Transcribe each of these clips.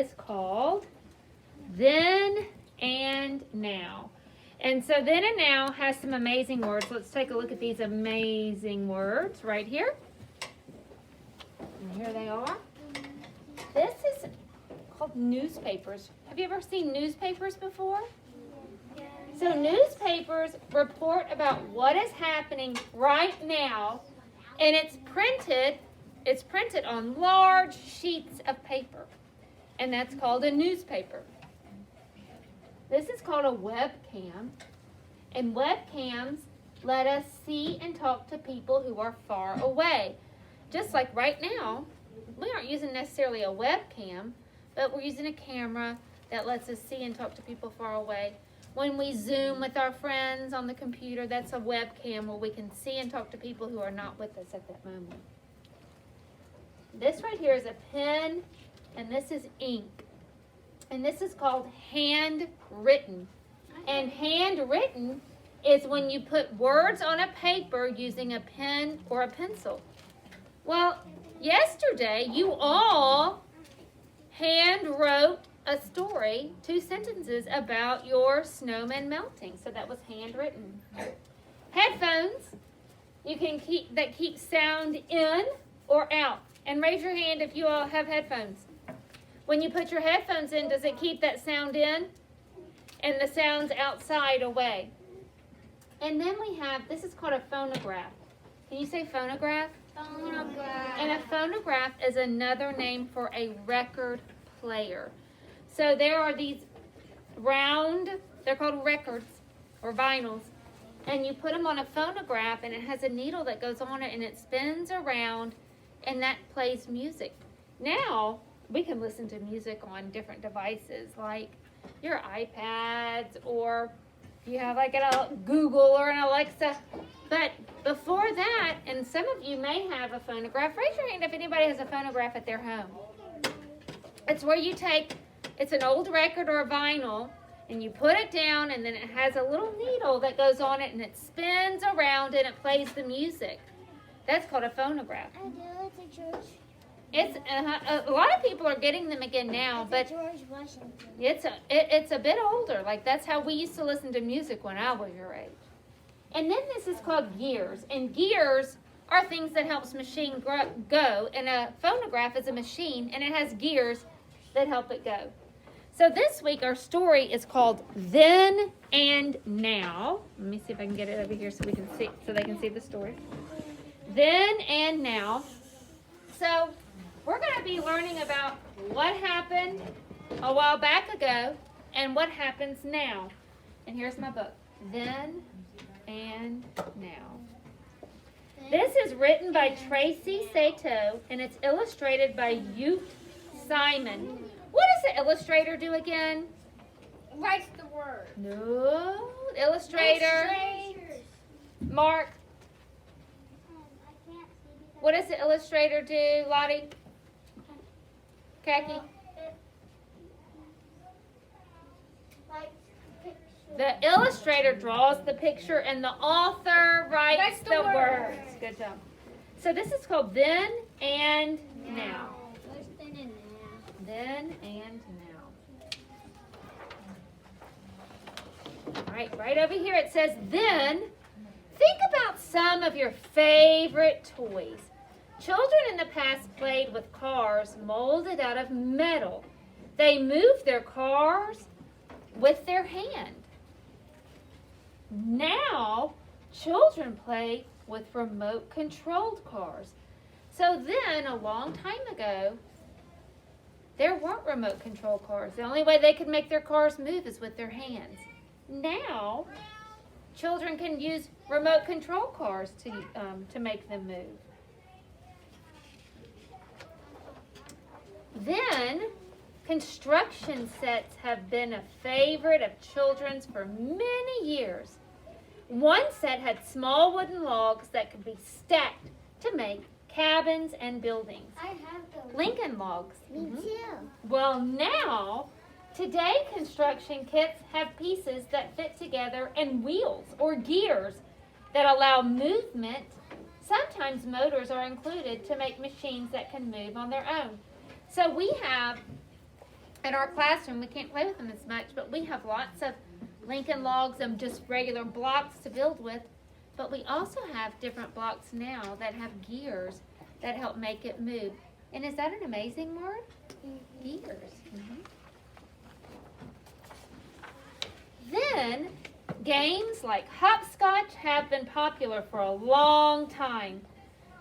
is called Then and Now. And so then and now has some amazing words. Let's take a look at these amazing words right here. And here they are. This is called newspapers. Have you ever seen newspapers before? So newspapers report about what is happening right now, and it's printed on large sheets of paper. And that's called a newspaper. This is called a webcam, and webcams let us see and talk to people who are far away. Just like right now, we aren't using necessarily a webcam, but we're using a camera that lets us see and talk to people far away. When we Zoom with our friends on the computer, that's a webcam where we can see and talk to people who are not with us at that moment. This right here is a pen, and this is ink. And this is called handwritten. And handwritten is when you put words on a paper using a pen or a pencil. Well, yesterday you all hand wrote a story, 2 sentences about your snowman melting. So that was handwritten. Headphones, you can keep sound in or out. And raise your hand if you all have headphones. When you put your headphones in, does it keep that sound in and the sounds outside away? And then we have, this is called a phonograph. Can you say phonograph? Phonograph. And a phonograph is another name for a record player. So there are these round, they're called records or vinyls, and you put them on a phonograph, and it has a needle that goes on it, and it spins around, and that plays music. Now, we can listen to music on different devices like your iPads, or you have like a Google or an Alexa. But before that, and some of you may have a phonograph, raise your hand if anybody has a phonograph at their home. It's where you take, it's an old record or a vinyl, and you put it down, and then it has a little needle that goes on it, and it spins around and it plays the music. That's called a phonograph. I do it to church. It's a lot of people are getting them again now, but George Washington. it's a bit older. Like that's how we used to listen to music when I was your age. And then this is called gears, and gears are things that helps machine go. And a phonograph is a machine, and it has gears that help it go. So this week our story is called Then and Now. Let me see if I can get it over here so we can see, so they can see the story. Then and Now. So we're going to be learning about what happened a while back ago and what happens now. And here's my book, Then and Now. This is written by Tracy Sato, and it's illustrated by Ute Simon. What does the illustrator do again? Writes the word. No, illustrator. Mark. What does the illustrator do, Lottie? Khaki? The illustrator draws the picture and the author writes the words. Good job. So this is called Then and Now. Then and Now. All right over here it says then. Think about some of your favorite toys. Children in the past played with cars molded out of metal. They moved their cars with their hand. Now, children play with remote-controlled cars. So then, a long time ago, there weren't remote-controlled cars. The only way they could make their cars move is with their hands. Now, children can use remote-control cars to make them move. Then, construction sets have been a favorite of children's for many years. One set had small wooden logs that could be stacked to make cabins and buildings. I have those. Lincoln logs. Me too. Well, now, today construction kits have pieces that fit together and wheels or gears that allow movement. Sometimes motors are included to make machines that can move on their own. So we have In our classroom, we can't play with them as much, but we have lots of Lincoln Logs and just regular blocks to build with. But we also have different blocks now that have gears that help make it move. And is that an amazing word? Gears. Then, games like hopscotch have been popular for a long time.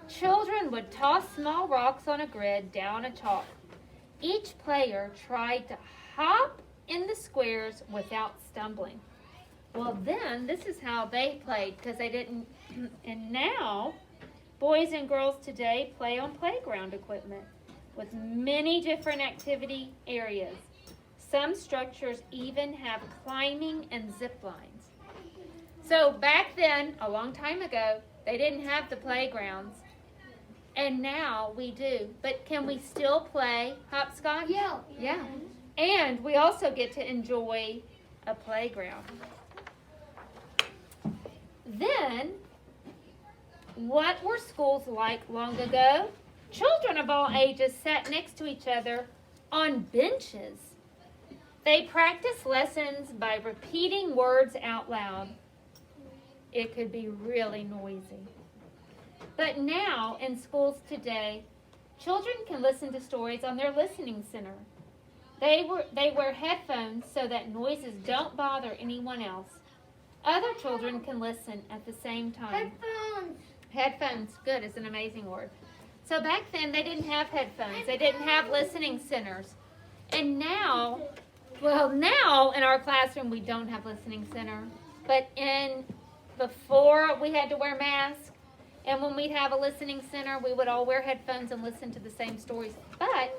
Children would toss small rocks on a grid down a chalk. Each player tried to hop in the squares without stumbling. Well, then, this is how they played because they didn't. And now, boys and girls today play on playground equipment with many different activity areas. Some structures even have climbing and zip lines. So back then, a long time ago, they didn't have the playgrounds. And now we do. But can we still play hopscotch? Yeah. And we also get to enjoy a playground. Then, what were schools like long ago? Children of all ages sat next to each other on benches. They practiced lessons by repeating words out loud. It could be really noisy. But now, in schools today, children can listen to stories on their listening center. They wear headphones so that noises don't bother anyone else. Other children can listen at the same time. Headphones, good, is an amazing word. So back then, they didn't have headphones. They didn't have listening centers. And now, now in our classroom, we don't have listening center. But before, we had to wear masks. And when we'd have a listening center, we would all wear headphones and listen to the same stories. But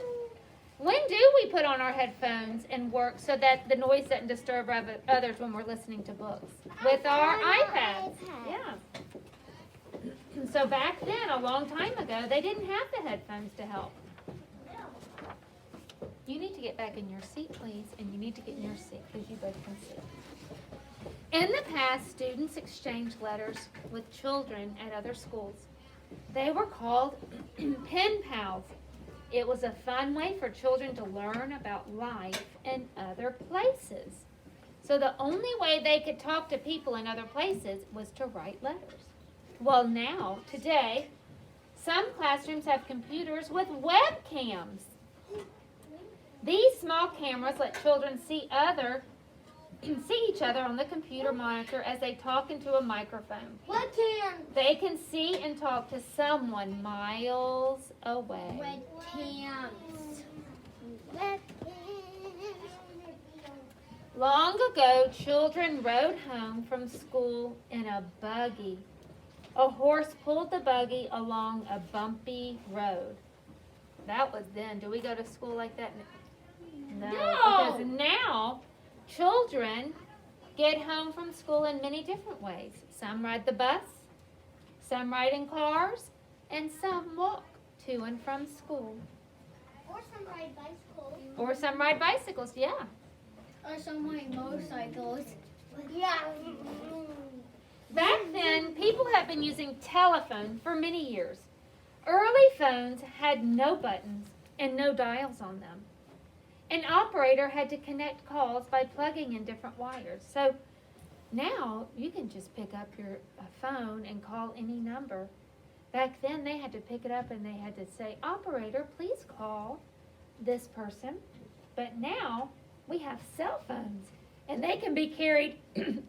when do we put on our headphones and work so that the noise doesn't disturb others when we're listening to books? With our iPads. Yeah. So back then, a long time ago, they didn't have the headphones to help. You need to get back in your seat, please, and you need to get in your seat because you both can see. In the past, students exchanged letters with children at other schools. They were called pen pals. It was a fun way for children to learn about life in other places. So the only way they could talk to people in other places was to write letters. Well, now, today, some classrooms have computers with webcams. These small cameras let children see each other on the computer monitor as they talk into a microphone. Webcam. They can see and talk to someone miles away. Webcams. Long ago, children rode home from school in a buggy. A horse pulled the buggy along a bumpy road. That was then. Do we go to school like that? No. Because now, children get home from school in many different ways. Some ride the bus, some ride in cars, and some walk to and from school. Or some ride bicycles. Or some ride bicycles, yeah. Or some ride motorcycles. Yeah. Back then, people have been using telephone for many years. Early phones had no buttons and no dials on them. An operator had to connect calls by plugging in different wires. So now you can just pick up your phone and call any number. Back then, they had to pick it up and they had to say, "Operator, please call this person." But now we have cell phones and they can be carried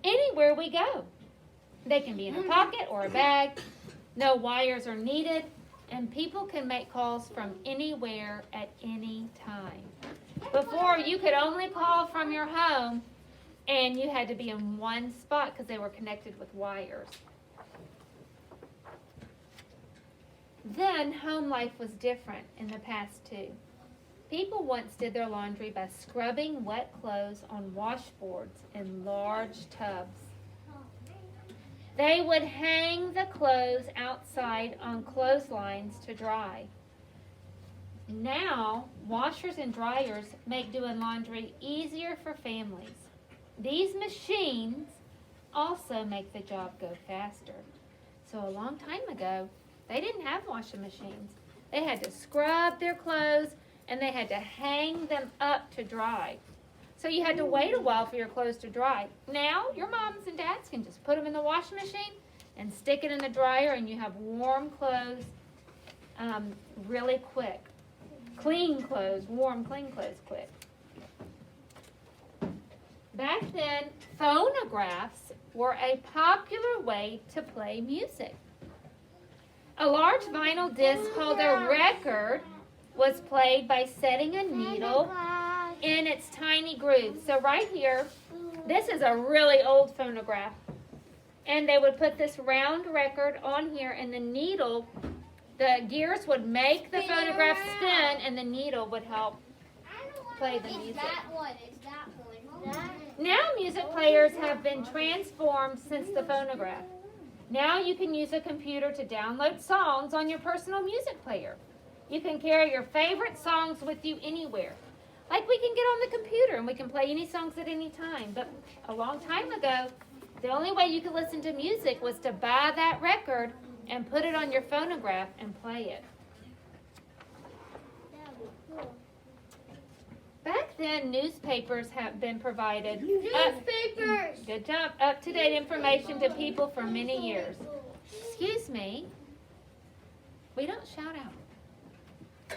anywhere we go. They can be in a pocket or a bag. No wires are needed, and people can make calls from anywhere at any time. Before, you could only call from your home, and you had to be in one spot because they were connected with wires. Then, home life was different in the past, too. People once did their laundry by scrubbing wet clothes on washboards in large tubs. They would hang the clothes outside on clotheslines to dry. Now, washers and dryers make doing laundry easier for families. These machines also make the job go faster. So a long time ago, they didn't have washing machines. They had to scrub their clothes and they had to hang them up to dry. So you had to wait a while for your clothes to dry. Now, your moms and dads can just put them in the washing machine and stick it in the dryer, and you have warm clothes really quick. Clean clothes, warm, clean clothes quick. Back then, phonographs were a popular way to play music. A large vinyl disc called a record was played by setting a needle in its tiny groove. So right here, this is a really old phonograph. And they would put this round record on here, and the needle, the gears would make the phonograph spin, and the needle would help play the music. That one. It's that one. Now music players have been transformed since the phonograph. Now you can use a computer to download songs on your personal music player. You can carry your favorite songs with you anywhere. Like we can get on the computer and we can play any songs at any time. But a long time ago, the only way you could listen to music was to buy that record and put it on your phonograph and play it. Back then, newspapers have been provided. Newspapers. Good job. Up-to-date information to people for many years. Excuse me. We don't shout out.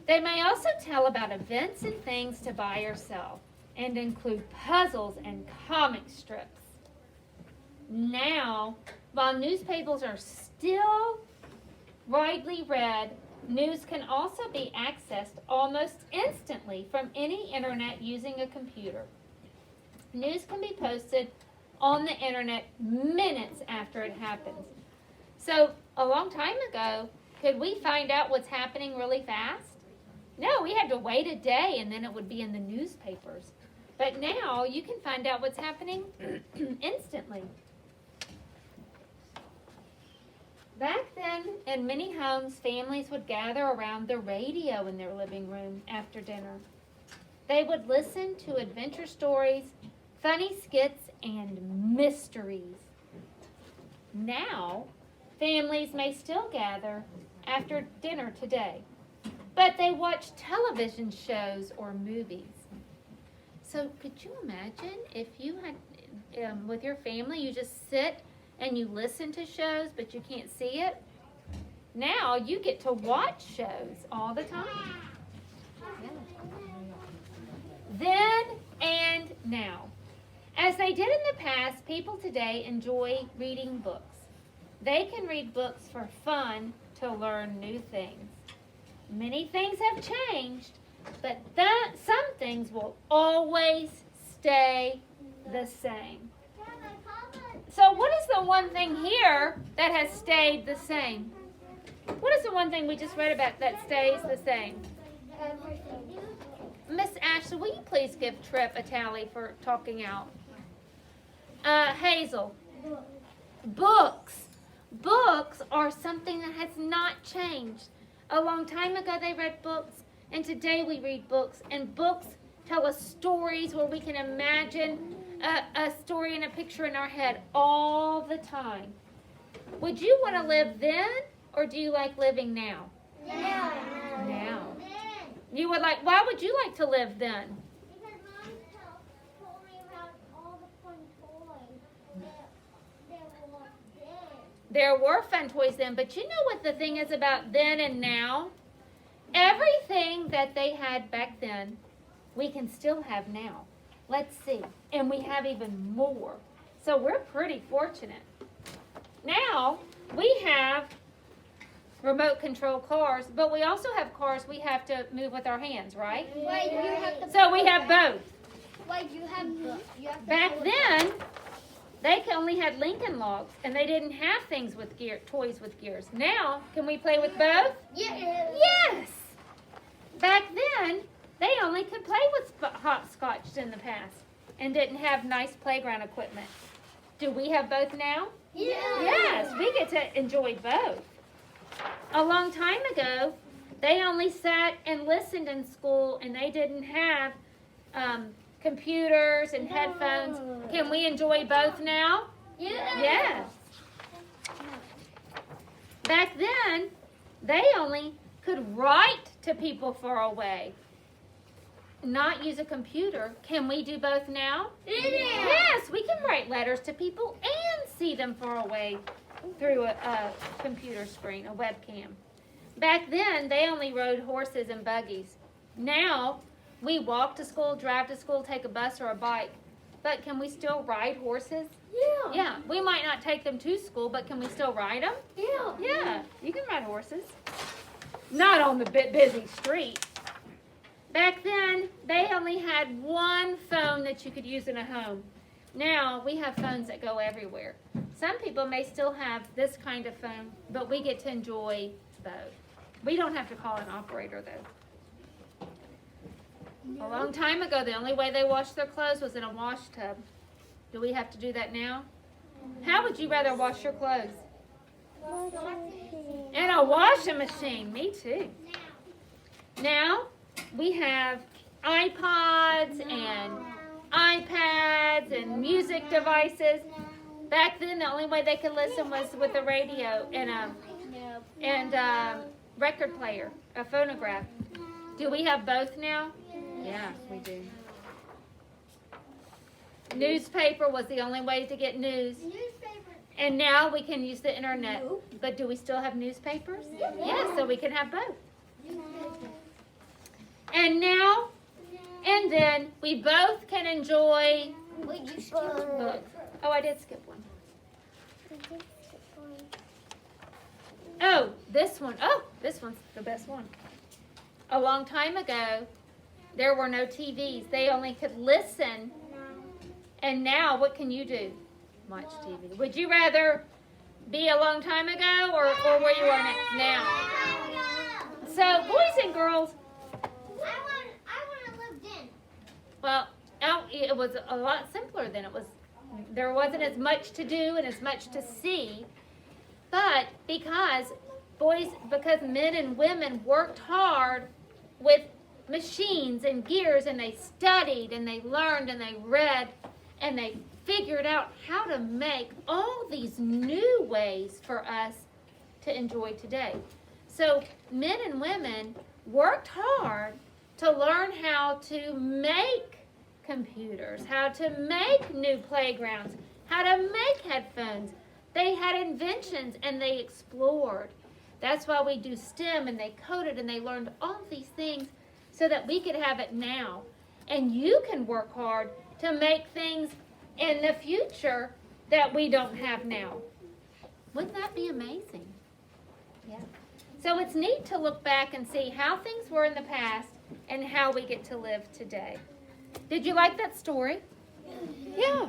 They may also tell about events and things to buy or sell, and include puzzles and comic strips. Now, while newspapers are still widely read, news can also be accessed almost instantly from any internet using a computer. News can be posted on the internet minutes after it happens. So, a long time ago, could we find out what's happening really fast? No, we had to wait a day and then it would be in the newspapers. But now you can find out what's happening instantly. Back then, in many homes, families would gather around the radio in their living room after dinner. They would listen to adventure stories, funny skits, and mysteries. Now, families may still gather after dinner today, but they watch television shows or movies. So could you imagine if you had, with your family, you just sit and you listen to shows, but you can't see it? Now you get to watch shows all the time. Yeah. Then and now. As they did in the past, people today enjoy reading books. They can read books for fun to learn new things. Many things have changed, but some things will always stay the same. So what is the one thing here that has stayed the same? What is the one thing we just read about that stays the same? Miss Ashley, will you please give Tripp a tally for talking out? Hazel. Books. Books are something that has not changed. A long time ago they read books, and today we read books. And books tell us stories where we can imagine a story and a picture in our head all the time. Would you want to live then, or do you like living now? Now. You would like. Why would you like to live then? Because Mom told me about all the fun toys that were then. There were fun toys then, but you know what the thing is about then and now? Everything that they had back then, we can still have now. Let's see. And we have even more. So we're pretty fortunate. Now, we have remote control cars, but we also have cars we have to move with our hands, right? Wait, you have to. So we have both. Wait, you have to. Back then, they only had Lincoln Logs, and they didn't have things with toys with gears. Now, can we play with both? Yes! Back then, they only could play with hopscotch in the past and didn't have nice playground equipment. Do we have both now? Yes, we get to enjoy both. A long time ago, they only sat and listened in school, and they didn't have computers and headphones. Can we enjoy both now? Yes. Back then, they only could write to people far away, not use a computer. Can we do both now? Yes, we can write letters to people and see them far away through a computer screen, a webcam. Back then, they only rode horses and buggies. Now, we walk to school, drive to school, take a bus or a bike. But can we still ride horses? Yeah. Yeah, we might not take them to school, but can we still ride them? Yeah. Yeah, you can ride horses. Not on the busy street. Back then, they only had one phone that you could use in a home. Now, we have phones that go everywhere. Some people may still have this kind of phone, but we get to enjoy both. We don't have to call an operator, though. A long time ago, the only way they washed their clothes was in a wash tub. Do we have to do that now? How would you rather wash your clothes? In a washing machine. Me too. Now, we have iPods and iPads and music devices. Back then, the only way they could listen was with the radio and a record player, a phonograph. Do we have both now? Yes, we do. Newspaper was the only way to get news. And now we can use the internet. But do we still have newspapers? Yes, so we can have both. And now, and then, we both can enjoy books. Oh, I did skip one. Oh, this one. Oh, this one's the best one. A long time ago, there were no TVs. They only could listen. And now, what can you do? Watch TV. Would you rather be a long time ago or where you are now? So, boys and girls, I want to live in. well, it was a lot simpler then. There wasn't as much to do and as much to see. But because men and women worked hard with machines and gears, and they studied and they learned and they read and they figured out how to make all these new ways for us to enjoy today. So men and women worked hard to learn how to make computers, how to make new playgrounds, how to make headphones. They had inventions and they explored. That's why we do STEM, and they coded and they learned all these things so that we could have it now. And you can work hard to make things in the future that we don't have now. Wouldn't that be amazing? Yeah. So it's neat to look back and see how things were in the past and how we get to live today. Did you like that story? Yeah.